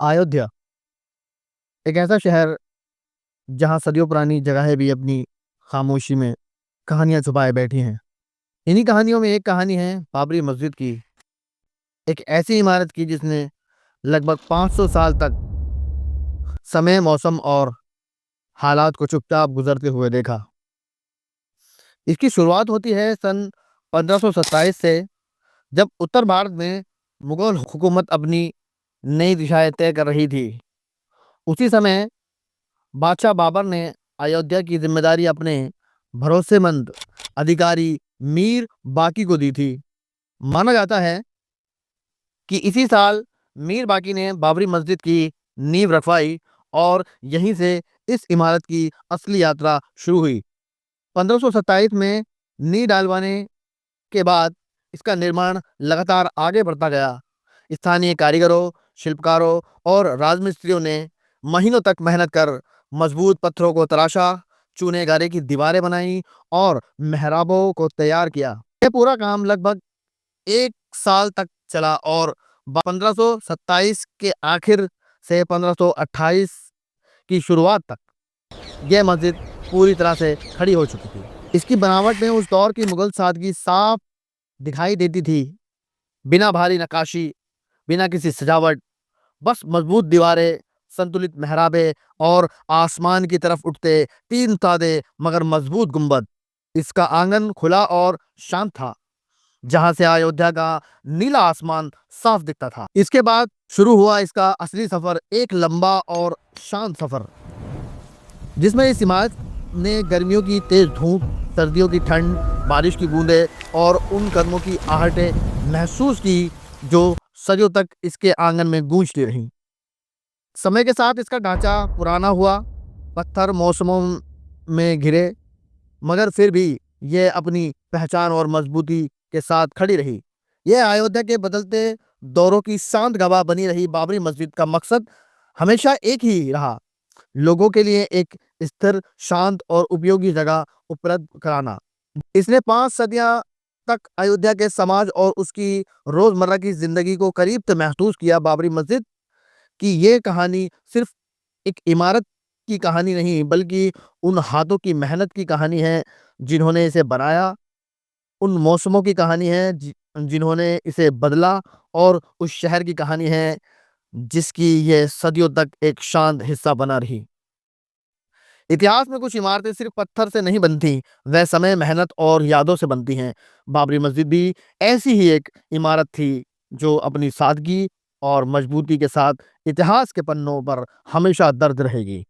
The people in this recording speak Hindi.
अयोध्या एक ऐसा शहर जहां सदियों पुरानी जगहें भी अपनी खामोशी में कहानियां छुपाए बैठी हैं। इन्हीं कहानियों में एक कहानी है बाबरी मस्जिद की, एक ऐसी इमारत की जिसने लगभग 500 साल तक समय, मौसम और हालात को चुपचाप गुजरते हुए देखा। इसकी शुरुआत होती है सन 1527 से, जब उत्तर भारत में मुगल हुकूमत अपनी नई दिशाएं तय कर रही थी। उसी समय बादशाह बाबर ने अयोध्या की जिम्मेदारी अपने भरोसेमंद अधिकारी मीर बाकी को दी थी। माना जाता है कि इसी साल मीर बाकी ने बाबरी मस्जिद की नींव रखवाई और यहीं से इस इमारत की असली यात्रा शुरू हुई। 1527 में नींव डलवाने के बाद इसका निर्माण लगातार आगे बढ़ता गया। स्थानीय कारीगरों, शिल्पकारों और राजमिस्त्रियों ने महीनों तक मेहनत कर मजबूत पत्थरों को तराशा, चूने गारे की दीवारें बनाई और मेहराबों को तैयार किया। यह पूरा काम लगभग 1 साल तक चला और 1527 के आखिर से 1528 की शुरुआत तक यह मस्जिद पूरी तरह से खड़ी हो चुकी थी। इसकी बनावट में उस दौर की मुगल सादगी साफ दिखाई देती थी। बिना भारी नक्काशी, बिना किसी सजावट, बस मजबूत दीवारें, संतुलित मेहराबे और आसमान की तरफ उठते 3 सादे मगर मजबूत गुंबद। इसका आंगन खुला और शांत था, जहां से अयोध्या का नीला आसमान साफ दिखता था। इसके बाद शुरू हुआ इसका असली सफर, एक लंबा और शांत सफर, जिसमें इस इमारत ने गर्मियों की तेज धूप, सर्दियों की ठंड, बारिश की बूंदें और उन कदमों की आहटें महसूस की जो सदियों तक इसके आंगन में गूंजती रहीं। समय के साथ इसका ढांचा पुराना हुआ, पत्थर मौसमों में घिरे, मगर फिर भी यह अपनी पहचान और मजबूती के साथ खड़ी रही। यह अयोध्या के बदलते दौरों की शांत गवाह बनी रही। बाबरी मस्जिद का मकसद हमेशा एक ही रहा, लोगों के लिए एक स्थिर, शांत और उपयोगी जगह उपलब्ध कराना। इसने 5 सदियां तक अयोध्या के समाज और उसकी रोजमर्रा की जिंदगी को करीब से महसूस किया। बाबरी मस्जिद की ये कहानी सिर्फ एक इमारत की कहानी नहीं, बल्कि उन हाथों की मेहनत की कहानी है जिन्होंने इसे बनाया, उन मौसमों की कहानी है जिन्होंने इसे बदला, और उस शहर की कहानी है जिसकी यह सदियों तक एक शांत हिस्सा बना रही। इतिहास में कुछ इमारतें सिर्फ पत्थर से नहीं बनती, वह समय, मेहनत और यादों से बनती हैं। बाबरी मस्जिद भी ऐसी ही एक इमारत थी जो अपनी सादगी और मजबूती के साथ इतिहास के पन्नों पर हमेशा दर्ज रहेगी।